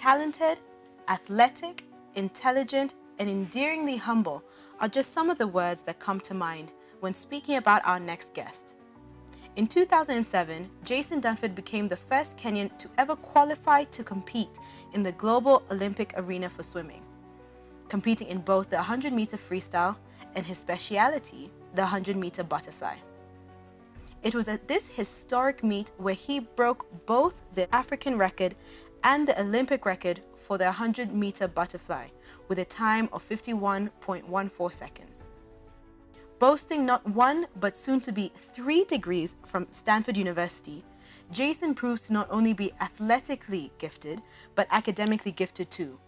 Talented, athletic, intelligent, and endearingly humble are just some of the words that come to mind when speaking about our next guest. In 2007, Jason Dunford became the first Kenyan to ever qualify to compete in the global Olympic arena for swimming, competing in both the 100-meter freestyle and his speciality, the 100-meter butterfly. It was at this historic meet where he broke both the African record and the Olympic record for the 100-meter butterfly with a time of 51.14 seconds. Boasting not one, but soon to be 3 degrees from Stanford University, Jason proves to not only be athletically gifted, but academically gifted too.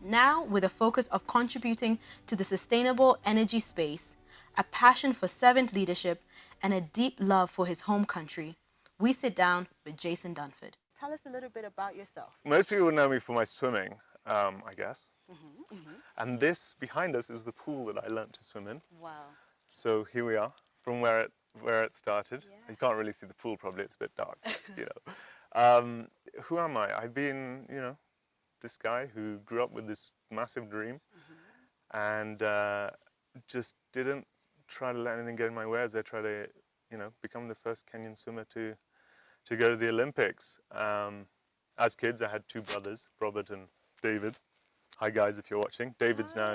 Now, with a focus of contributing to the sustainable energy space, a passion for servant leadership, and a deep love for his home country, we sit down with Jason Dunford. Tell us a little bit about yourself. Most people would know me for my swimming, I guess. And this behind us is the pool that I learnt to swim in. Wow. So here we are, from where it started. Yeah. You can't really see the pool, probably it's a bit dark, you know. Who am I? I've been, you know, this guy who grew up with this massive dream and just didn't try to let anything get in my way as I try to, you know, become the first Kenyan swimmer to go to the Olympics. As kids, I had 2 brothers, Robert and David. Hi guys, if you're watching. David's now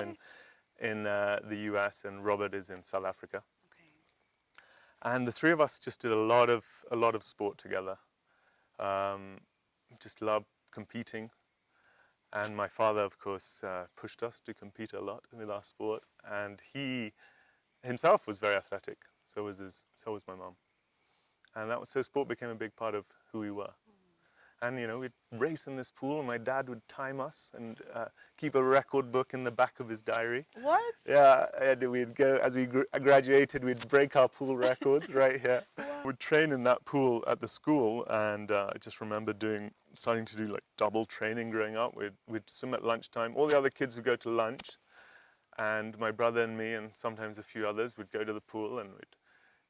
in the US and Robert is in South Africa. Okay. And the 3 of us just did a lot of sport together. Just loved competing. And my father, of course, pushed us to compete a lot with our sport. And he himself was very athletic. So was my mum. And so sport became a big part of who we were. And, you know, we'd race in this pool and my dad would time us and keep a record book in the back of his diary. What? Yeah, and we'd go, as we graduated, we'd break our pool records right here. Wow. We'd train in that pool at the school and I just remember starting to do like double training growing up. We'd swim at lunchtime. All the other kids would go to lunch and my brother and me and sometimes a few others would go to the pool and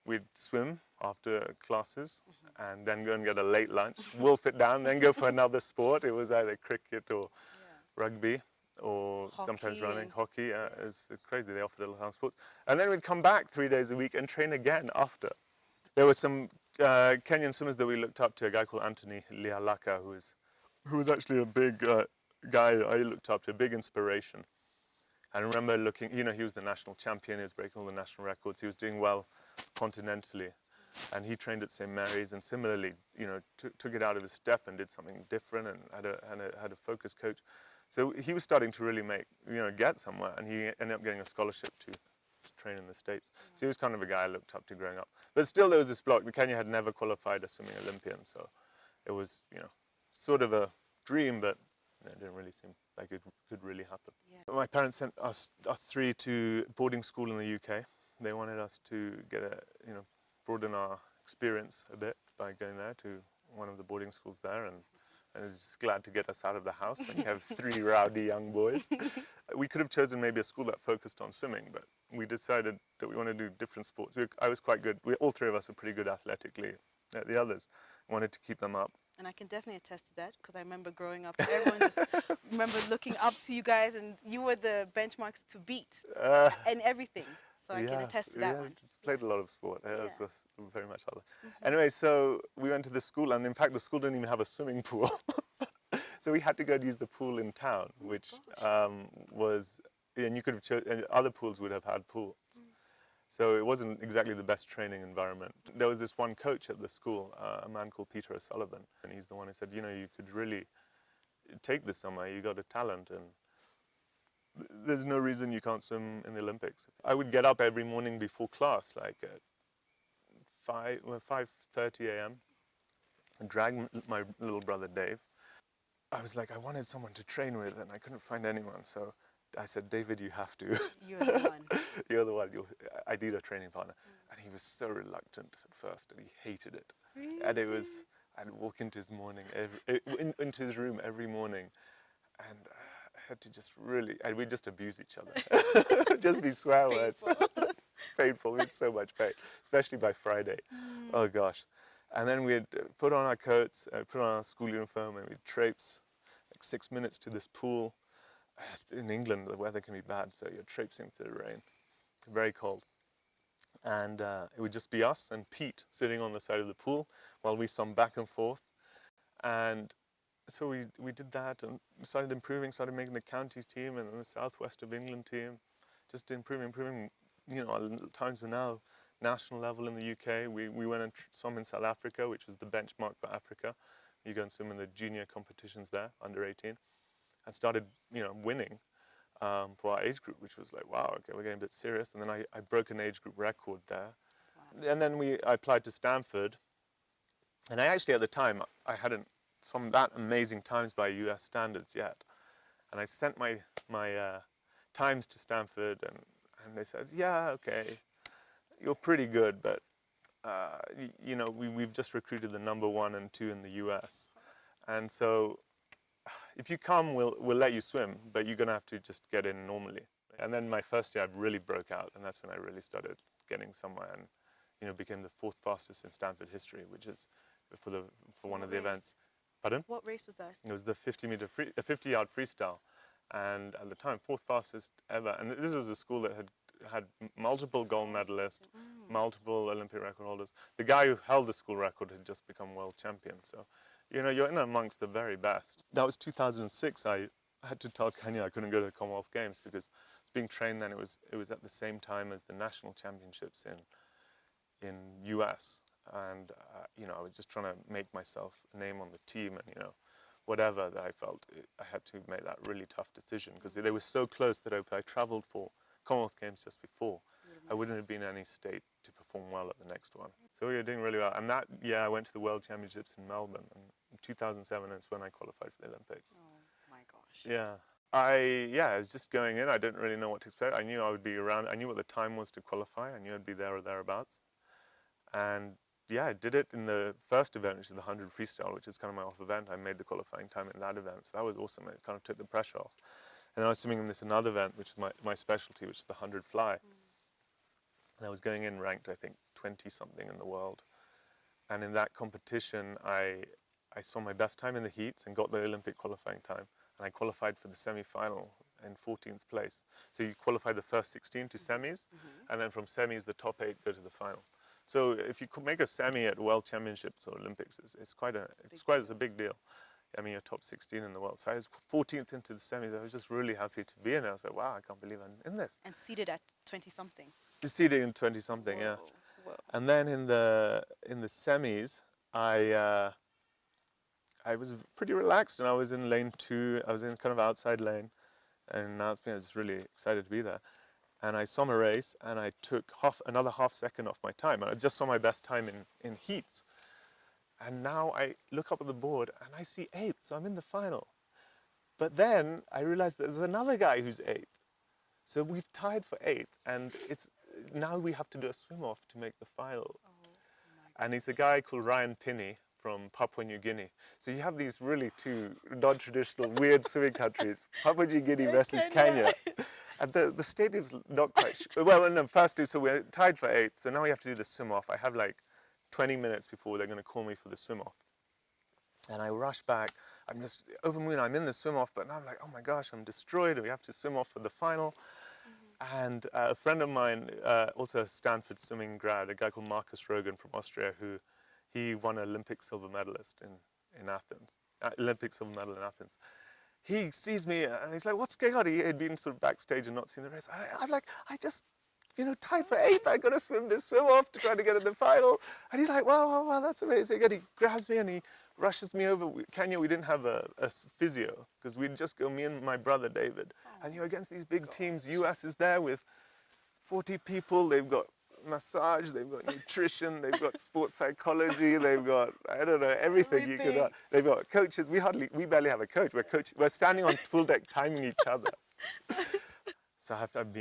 we'd swim after classes and then go and get a late lunch, wolf it down, then go for another sport. It was either cricket or rugby or hockey. Sometimes running, hockey. It was crazy, they offered a lot of sports. And then we'd come back 3 days a week and train again after. There were some Kenyan swimmers that we looked up to, a guy called Anthony Lialaka, who was actually a big guy I looked up to, a big inspiration. I remember looking, you know, he was the national champion, he was breaking all the national records, he was doing well continentally. And he trained at St. Mary's and similarly, you know, took it out of his step and did something different and had a focus coach. So he was starting to really get somewhere and he ended up getting a scholarship to train in the States. So he was kind of a guy I looked up to growing up. But still there was this block. Kenya had never qualified a swimming Olympian, so it was, you know, sort of a dream, but it didn't really seem like it could really happen. Yeah. My parents sent us 3 to boarding school in the UK. They wanted us to broaden our experience a bit by going there to one of the boarding schools there, and I was just glad to get us out of the house when you have 3 rowdy young boys. We could have chosen maybe a school that focused on swimming, but we decided that we want to do different sports. I was quite good. All 3 of us were pretty good athletically. The others wanted to keep them up. And I can definitely attest to that because I remember growing up, everyone just remember looking up to you guys and you were the benchmarks to beat and everything. So I can attest to that one. Played a lot of sport. It was very much other. Anyway, so we went to the school and in fact the school didn't even have a swimming pool. So we had to go and use the pool in town, which was, and you could have chosen, other pools would have had pools. So it wasn't exactly the best training environment. There was this one coach at the school, a man called Peter O'Sullivan, and he's the one who said, you know, you could really take this somewhere, you got a talent, and there's no reason you can't swim in the Olympics. I would get up every morning before class, like at 5:30 a.m. and drag my little brother Dave. I was like, I wanted someone to train with, and I couldn't find anyone, so I said, David, you have to. You're the one. You're the one. I need a training partner. And he was so reluctant at first, and he hated it. Really? And it was, I'd walk into his into his room every morning, and I had to just really, and we'd just abuse each other. Just be swear words. Painful. We had so much pain, especially by Friday. Oh gosh. And then we'd put on our coats, put on our school uniform, and we'd traipse like 6 minutes to this pool. In England, the weather can be bad, so you're traipsing through the rain. Very cold. And it would just be us and Pete sitting on the side of the pool while we swam back and forth. And so we did that and started improving, started making the county team and then the southwest of England team. Just improving. You know, our times were now national level in the UK. We went and swam in South Africa, which was the benchmark for Africa. You go and swim in the junior competitions there, under 18, and started, you know, winning for our age group, which was like, wow, okay, we're getting a bit serious. And then I broke an age group record there. Wow. And then I applied to Stanford. And I actually, at the time, I hadn't swum that amazing times by US standards yet. And I sent my times to Stanford, and they said, yeah, okay, you're pretty good, but you know, we've just recruited the number 1 and 2 in the US. And so if you come, we'll let you swim, but you're going to have to just get in normally. And then my first year, I really broke out, and that's when I really started getting somewhere and, you know, became the 4th fastest in Stanford history, which is for one of the events. Pardon? What race was that? It was the 50-yard freestyle, and at the time, 4th fastest ever. And this was a school that had multiple gold medalists, multiple Olympic record holders. The guy who held the school record had just become world champion. So, you know, you're in amongst the very best. That was 2006. I had to tell Kenya I couldn't go to the Commonwealth Games because I was being trained then. It was at the same time as the national championships in US. And, you know, I was just trying to make myself a name on the team and, you know, whatever that I felt, I had to make that really tough decision because they were so close that if I traveled for Commonwealth Games just before, I wouldn't have been in any state to perform well at the next one. So we were doing really well. And that year I went to the World Championships in Melbourne. And in 2007 is when I qualified for the Olympics. Oh my gosh. Yeah. I was just going in. I didn't really know what to expect. I knew I would be around. I knew what the time was to qualify. I knew I'd be there or thereabouts. And yeah, I did it in the first event, which is the 100 freestyle, which is kind of my off event. I made the qualifying time in that event. So that was awesome. It kind of took the pressure off. And then I was swimming in this another event, which is my specialty, which is the 100 fly. And I was going in ranked, I think, 20-something in the world. And in that competition, I swam my best time in the heats and got the Olympic qualifying time. And I qualified for the semi-final in 14th place. So you qualify the first 16 to semis, and then from semis, the top 8 go to the final. So if you could make a semi at World Championships or Olympics, it's a big deal. I mean, you're top 16 in the world. So I was 14th into the semis. I was just really happy to be in it. I was like, wow, I can't believe I'm in this. And seated at 20-something. Seated in 20-something, yeah. Whoa. And then in the semis, I was pretty relaxed, and I was in lane 2. I was in kind of outside lane, and I was really excited to be there. And I swam a race, and I took another half second off my time. And I just saw my best time in heats. And now I look up at the board, and I see 8th, so I'm in the final. But then I realized there's another guy who's 8th. So we've tied for 8th, and now we have to do a swim-off to make the final. And he's a guy called Ryan Pinney from Papua New Guinea. So you have these really 2 non-traditional, weird swimming countries, Papua New Guinea versus Kenya. And the stadium's not quite sure. Well, no, first, so we're tied for 8th, so now we have to do the swim-off. I have like 20 minutes before they're going to call me for the swim-off. And I rush back. I'm just over moon. I'm in the swim-off, but now I'm like, oh my gosh, I'm destroyed. We have to swim off for the final. And a friend of mine, also a Stanford swimming grad, a guy called Marcus Rogan from Austria, he won an Olympic silver medalist in Athens, Olympic silver medal in Athens. He sees me and he's like, what's going on? He had been sort of backstage and not seen the race. I'm like, I just, you know, tied for 8th. I got to swim this swim off to try to get in the final. And he's like, wow, that's amazing. And he grabs me and he rushes me over. Kenya, we didn't have a physio because we'd just go, me and my brother David. And you're against these big teams. US is there with 40 people. They've got massage, they've got nutrition, they've got sports psychology, they've got, I don't know, everything. You could. They've got coaches. We barely have a coach. We're standing on full deck timing each other. So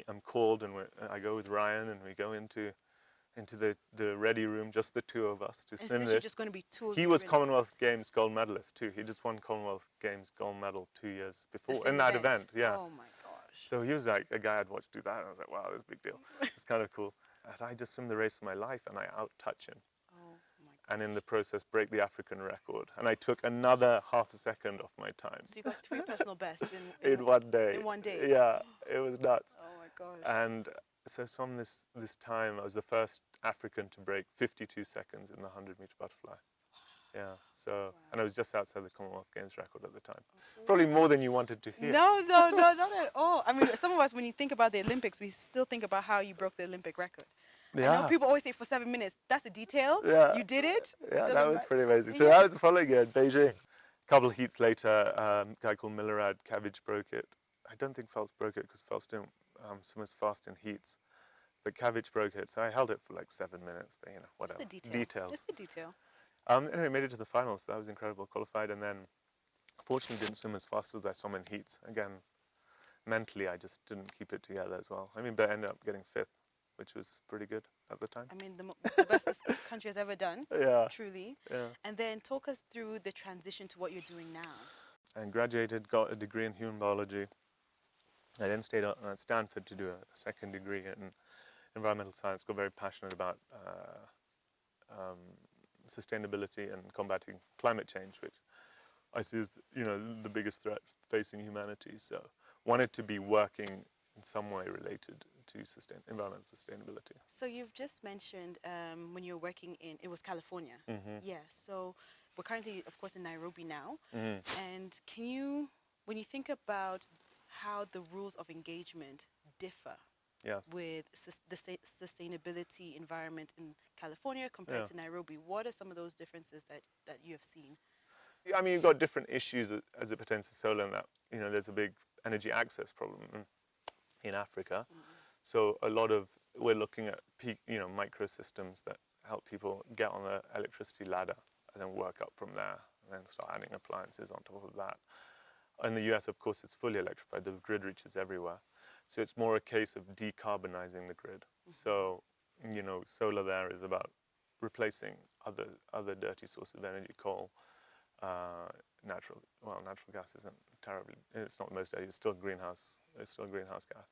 I'm called, and I go with Ryan, and we go into the ready room, just the 2 of us to swim this. Just going to be 2 of He was Commonwealth Games gold medalist too. He just won Commonwealth Games gold medal 2 years before in that event. Yeah. Oh my gosh. So he was like a guy I'd watched do that, and I was like, wow, this is a big deal. It's kind of cool. And I just swim the race of my life, and I out-touch him. Oh my and in the process break the African record. And I took another half a second off my time. So you got 3 personal bests in one day. In one day. Yeah, it was nuts. Oh my gosh. And so from this time, I was the first African to break 52 seconds in the 100-meter butterfly. Yeah, so, Wow. and I was just outside the Commonwealth Games record at the time. Probably more than you wanted to hear. No, not at all. I mean, some of us, when you think about the Olympics, we still think about how you broke the Olympic record. Yeah. I know people always say for 7 minutes. That's a detail. Yeah. You did it. Yeah, that was pretty amazing. So that was the following year in Beijing. A couple of heats later, a guy called Milorad Cabbage broke it. I don't think Phelps broke it because Phelps didn't swim as fast in heats. But Cabbage broke it, so I held it for like 7 minutes, but you know, whatever. Just a detail. Details. Just a detail. Anyway, made it to the finals, so that was incredible, qualified, and then fortunately didn't swim as fast as I swam in heats. Again, mentally I just didn't keep it together as well. I mean, but I ended up getting 5th, which was pretty good at the time. I mean, the best this country has ever done, Yeah. truly. Yeah. And then talk us through the transition to what you're doing now. And graduated, got a degree in human biology. I then stayed at Stanford to do a second degree in environmental science. Got very passionate about sustainability and combating climate change, which I see as, you know, the biggest threat facing humanity. So wanted to be working in some way related to environmental sustainability. So you've just mentioned when you were working in, it was California. Mm-hmm. Yeah, so we're currently, of course, in Nairobi now. Mm-hmm. And can you, when you think about how the rules of engagement differ Yes. with the sustainability environment in California compared to Nairobi, what are some of those differences that you have seen? I mean, you've got different issues as it pertains to solar, and that, you know, there's a big energy access problem in Africa. So a lot of, we're looking at microsystems that help people get on the electricity ladder and then work up from there and then start adding appliances on top of that. In the US, of course, it's fully electrified. The grid reaches everywhere. So it's more a case of decarbonizing the grid. So, you know, solar there is about replacing other dirty sources of energy, coal, natural gas isn't terribly, it's not the most dirty, it's still greenhouse gas,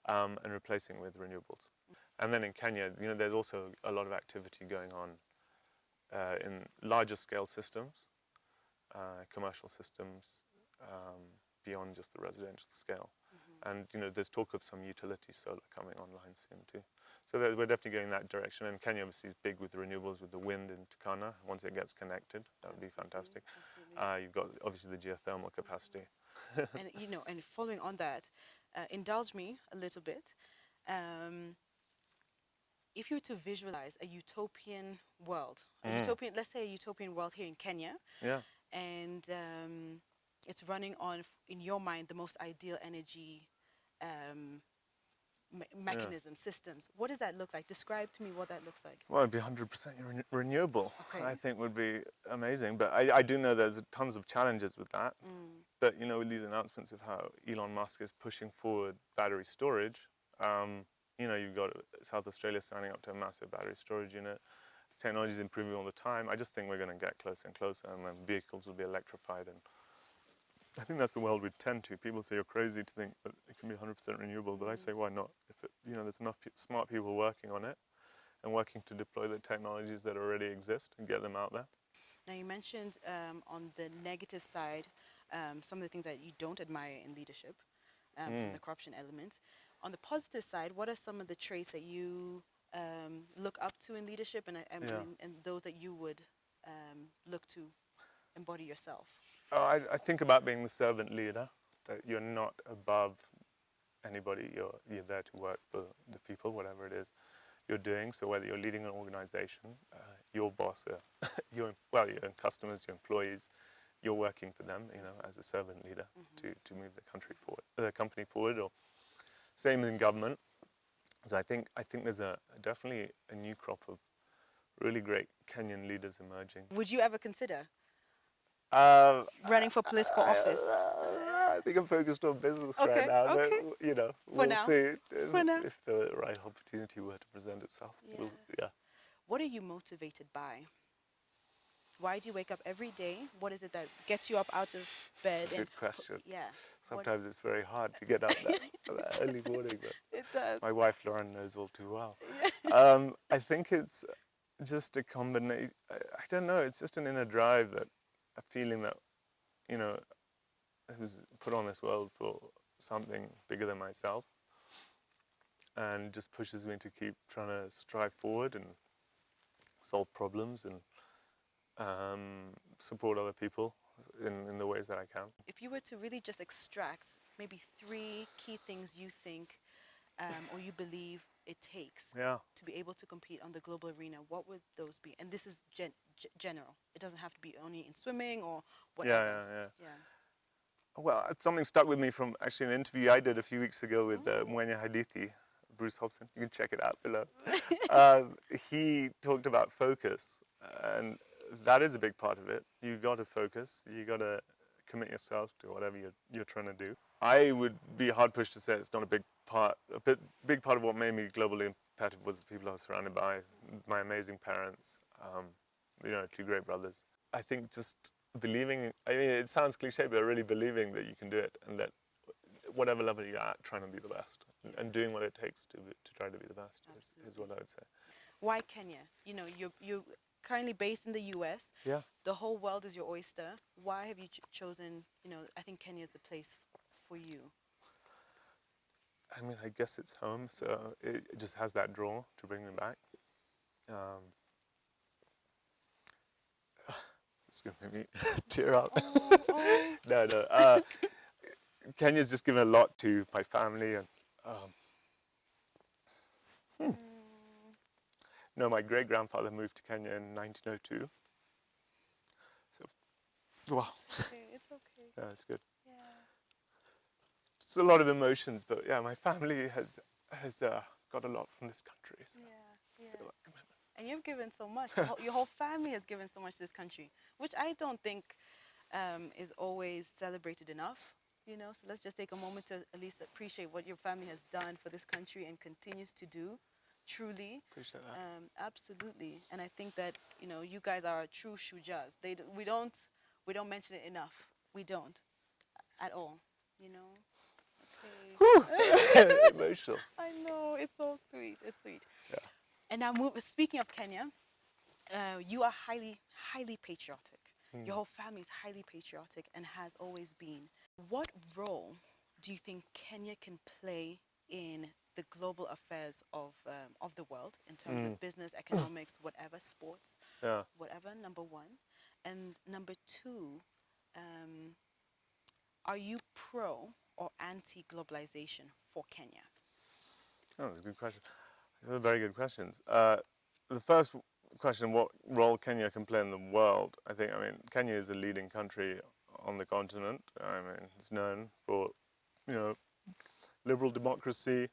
and replacing with renewables. And then in Kenya, you know, there's also a lot of activity going on in larger scale systems, commercial systems, beyond just the residential scale. And, you know, there's talk of some utility solar coming online soon too. So we're definitely going that direction. And Kenya obviously is big with the renewables, with the wind in Turkana. Once it gets connected, that would be fantastic. You've got obviously the geothermal capacity. And, you know, and following on that, indulge me a little bit. If you were to visualize a utopian world, let's say a utopian world here in Kenya, and it's running on, in your mind, the most ideal energy mechanism, systems. What does that look like? Describe to me what that looks like. Well, it'd be 100% renewable. Okay. I think would be amazing. But I do know there's tons of challenges with that. But, you know, with these announcements of how Elon Musk is pushing forward battery storage, you know, you've got South Australia signing up to a massive battery storage unit. Technology is improving all the time. I just think we're going to get closer and closer, and then vehicles will be electrified. And I think that's the world we tend to. People say you're crazy to think that it can be 100% renewable, but I say why not? If it, you know, there's enough smart people working on it and working to deploy the technologies that already exist and get them out there. Now, you mentioned on the negative side some of the things that you don't admire in leadership, the corruption element. On the positive side, what are some of the traits that you look up to in leadership, and those that you would look to embody yourself? I think about being the servant leader, that you're not above anybody, you're there to work for the people, whatever it is you're doing. So whether you're leading an organization, your boss, your customers, your employees, you're working for them, you know, as a servant leader to move the company forward, or same in government. So I think there's definitely a new crop of really great Kenyan leaders emerging. Would you ever consider running for political office? I think I'm focused on business right now. Okay. But, you know, we'll see if the right opportunity were to present itself. Yeah. What are you motivated by? Why do you wake up every day? What is it that gets you up out of bed? Good question. Yeah. Sometimes it's very hard to get up that early morning, but it does. My wife Lauren knows all too well. I think it's just a combination. I don't know. It's just an inner drive, that a feeling that, you know, I was put on this world for something bigger than myself, and just pushes me to keep trying to strive forward and solve problems and support other people in the ways that I can. If you were to really just extract maybe 3 key things you think or you believe it takes Yeah. to be able to compete on the global arena, what would those be? And this is general. It doesn't have to be only in swimming or whatever. Yeah. Well, something stuck with me from actually an interview I did a few weeks ago with Mwenya Hadithi, Bruce Hobson. You can check it out below. He talked about focus, and that is a big part of it. You got to focus. You got to commit yourself to whatever you're trying to do. I would be hard pushed to say it's not a big part. Big part of what made me globally competitive was the people I was surrounded by, my amazing parents, you know, 2 great brothers. I think just believing, I mean, it sounds cliche, but really believing that you can do it, and that whatever level you're at, trying to be the best, and doing what it takes to try to be the best is what I would say. Why Kenya? You know, you're currently based in the US. Yeah. The whole world is your oyster. Why have you chosen, you know, I think Kenya is the place for you? I mean, I guess it's home, so it just has that draw to bring me back. It's going to make me tear up. Oh. No. Kenya's just given a lot to my family, and no, my great grandfather moved to Kenya in 1902. So, wow. It's okay. Yeah, it's good. Yeah. It's a lot of emotions, but yeah, my family has got a lot from this country. So Yeah. I feel that commitment. And you've given so much. Your whole family has given so much to this country, which I don't think is always celebrated enough. You know, so let's just take a moment to at least appreciate what your family has done for this country and continues to do. Truly, Appreciate that. absolutely. And I think that, you know, you guys are true shujas. We don't mention it enough. We don't at all. You know. Okay. Emotional. I know, it's so sweet. It's sweet. Yeah. And now, speaking of Kenya, you are highly, highly patriotic. Your whole family is highly patriotic and has always been. What role do you think Kenya can play in the global affairs of the world in terms of business, economics, whatever, sports, Yeah. whatever? Number 1, and number 2, are you pro or anti-globalization for Kenya? Oh, that's a good question. Those are very good questions. The first question, what role Kenya can play in the world? I mean, Kenya is a leading country on the continent. I mean, it's known for, you know, liberal democracy,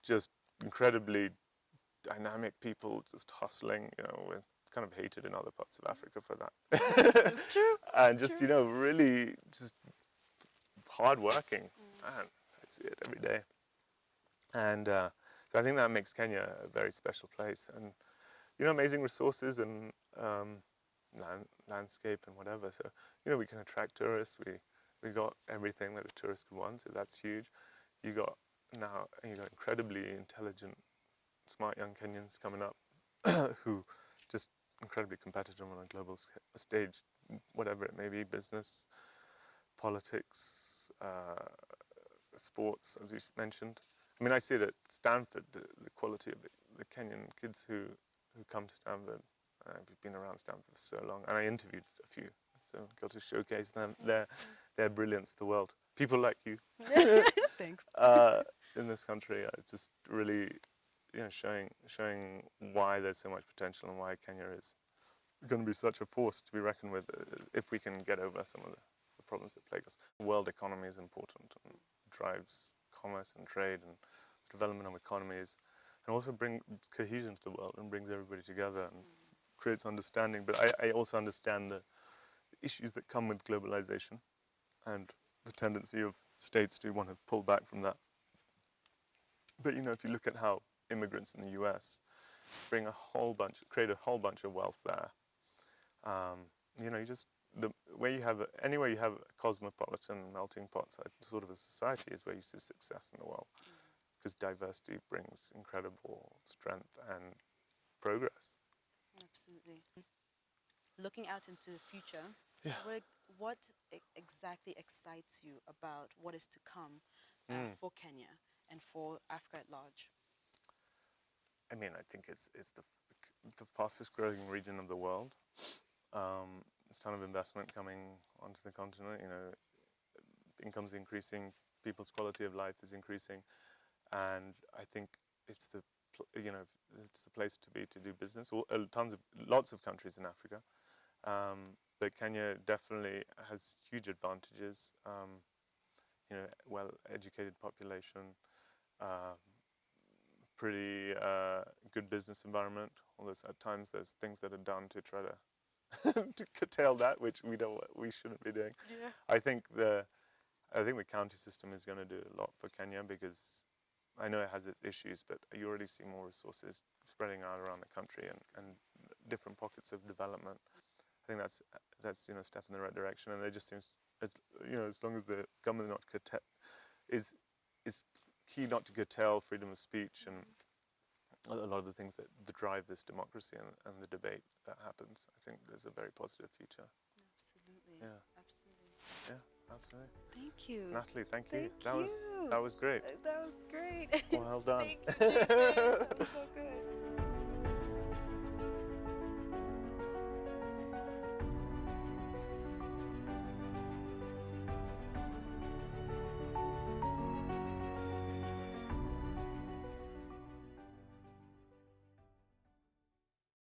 just incredibly dynamic people, just hustling. You know, we're kind of hated in other parts of Africa for that. It's true. And just, you know, really just hardworking. Man, I see it every day. And so I think that makes Kenya a very special place, and, you know, amazing resources and landscape and whatever. So, you know, we can attract tourists. We got everything that a tourist could want, so that's huge. You got incredibly intelligent, smart young Kenyans coming up who just incredibly competitive on a global stage, whatever it may be, business, politics, sports, as you mentioned. I mean, I see it at Stanford, the quality of the Kenyan kids who come to Stanford. We've been around Stanford for so long, and I interviewed a few, so got to showcase them, their brilliance to the world. People like you, Thanks. in this country, just really, you know, showing why there's so much potential and why Kenya is going to be such a force to be reckoned with if we can get over some of the problems that plague us. The world economy is important and drives commerce and trade and development of economies, and also bring cohesion to the world and brings everybody together and creates understanding. But I also understand the issues that come with globalization and the tendency of states to want to pull back from that. But, you know, if you look at how immigrants in the US create a whole bunch of wealth there, you know, anywhere you have a cosmopolitan melting pot sort of a society is where you see success in the world, because diversity brings incredible strength and progress. Absolutely. Looking out into the future, Yeah. what exactly excites you about what is to come for Kenya and for Africa at large? I mean, I think it's the fastest growing region of the world. There's a ton of investment coming onto the continent. You know, income's increasing, people's quality of life is increasing, and I think it's it's the place to be to do business. Lots of countries in Africa, but Kenya definitely has huge advantages. You know, well-educated population, uh, pretty good business environment. Although at times there's things that are done to try to to curtail that, which we shouldn't be doing. Yeah. I think the county system is going to do a lot for Kenya because I know it has its issues, but you already see more resources spreading out around the country and different pockets of development. I think that's a step in the right direction, and it just seems as long as the government is key not to curtail freedom of speech and a lot of the things that drive this democracy and the debate that happens. I think there's a very positive future. Absolutely. Yeah. Absolutely. Yeah, absolutely. Thank you. Natalie, thank you. Thank That you. was great. That was great. Well done. Thank you, Jason. That was so good.